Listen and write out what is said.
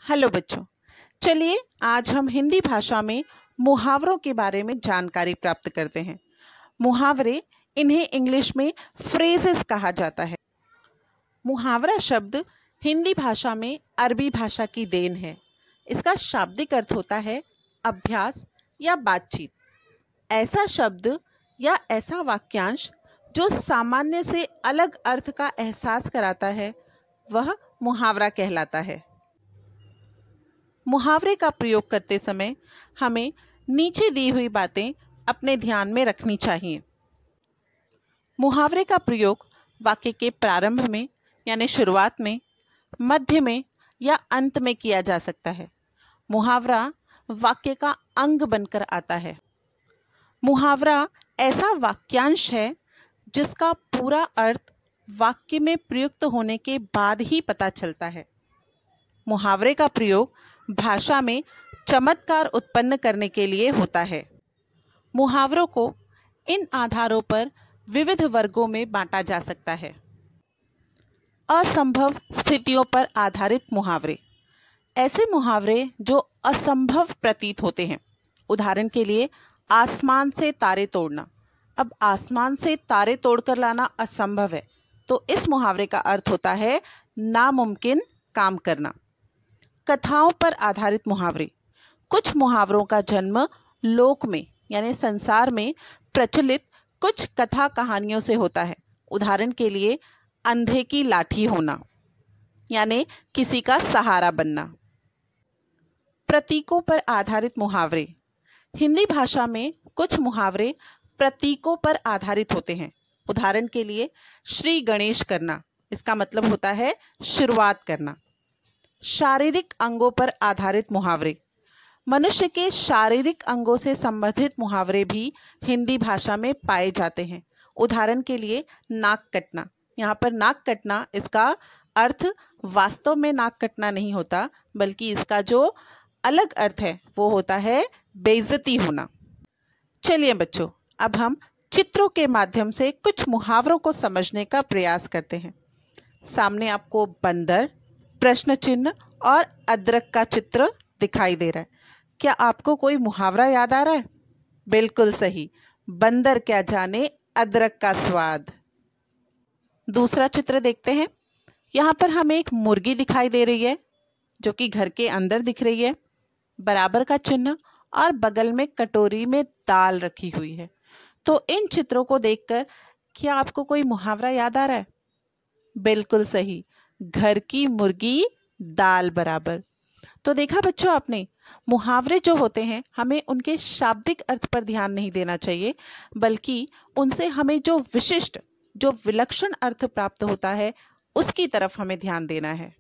Hello बच्चों, चलिए आज हम हिंदी भाषा में मुहावरों के बारे में जानकारी प्राप्त करते हैं। मुहावरे, इन्हें इंग्लिश में फ्रेजेस कहा जाता है। मुहावरा शब्द हिंदी भाषा में अरबी भाषा की देन है। इसका शाब्दिक अर्थ होता है अभ्यास या बातचीत। ऐसा शब्द या ऐसा वाक्यांश जो सामान्य से अलग अर्थ का एहसास कराता है, वह मुहावरा कहलाता है। मुहावरे का प्रयोग करते समय हमें नीचे दी हुई बातें अपने ध्यान में रखनी चाहिए। मुहावरे का प्रयोग वाक्य के प्रारंभ में यानी शुरुआत में, मध्य में या अंत में किया जा सकता है। मुहावरा वाक्य का अंग बनकर आता है। मुहावरा ऐसा वाक्यांश है जिसका पूरा अर्थ वाक्य में प्रयुक्त होने के बाद ही पता चलता है। मुहावरे का प्रयोग भाषा में चमत्कार उत्पन्न करने के लिए होता है। मुहावरों को इन आधारों पर विविध वर्गों में बांटा जा सकता है। असंभव स्थितियों पर आधारित मुहावरे, ऐसे मुहावरे जो असंभव प्रतीत होते हैं। उदाहरण के लिए, आसमान से तारे तोड़ना। अब आसमान से तारे तोड़कर लाना असंभव है, तो इस मुहावरे का अर्थ होता है नामुमकिन काम करना। कथाओं पर आधारित मुहावरे, कुछ मुहावरों का जन्म लोक में यानी संसार में प्रचलित कुछ कथा कहानियों से होता है। उदाहरण के लिए, अंधे की लाठी होना यानी किसी का सहारा बनना। प्रतीकों पर आधारित मुहावरे, हिंदी भाषा में कुछ मुहावरे प्रतीकों पर आधारित होते हैं। उदाहरण के लिए, श्री गणेश करना, इसका मतलब होता है शुरुआत करना। शारीरिक अंगों पर आधारित मुहावरे, मनुष्य के शारीरिक अंगों से संबंधित मुहावरे भी हिंदी भाषा में पाए जाते हैं। उदाहरण के लिए, नाक कटना। यहाँ पर नाक कटना, इसका अर्थ वास्तव में नाक कटना नहीं होता, बल्कि इसका जो अलग अर्थ है वो होता है बेइज्जती होना। चलिए बच्चों, अब हम चित्रों के माध्यम से कुछ मुहावरों को समझने का प्रयास करते हैं। सामने आपको बंदर, प्रश्न चिन्ह और अदरक का चित्र दिखाई दे रहा है। क्या आपको कोई मुहावरा याद आ रहा है? बिल्कुल सही, बंदर क्या जाने अदरक का स्वाद। दूसरा चित्र देखते हैं। यहाँ पर हमें एक मुर्गी दिखाई दे रही है जो कि घर के अंदर दिख रही है। बराबर का चिन्ह और बगल में कटोरी में दाल रखी हुई है। तो इन चित्रों को देखकर क्या आपको कोई मुहावरा याद आ रहा है? बिल्कुल सही, घर की मुर्गी दाल बराबर। तो देखा बच्चों आपने, मुहावरे जो होते हैं हमें उनके शाब्दिक अर्थ पर ध्यान नहीं देना चाहिए, बल्कि उनसे हमें जो विशिष्ट, जो विलक्षण अर्थ प्राप्त होता है उसकी तरफ हमें ध्यान देना है।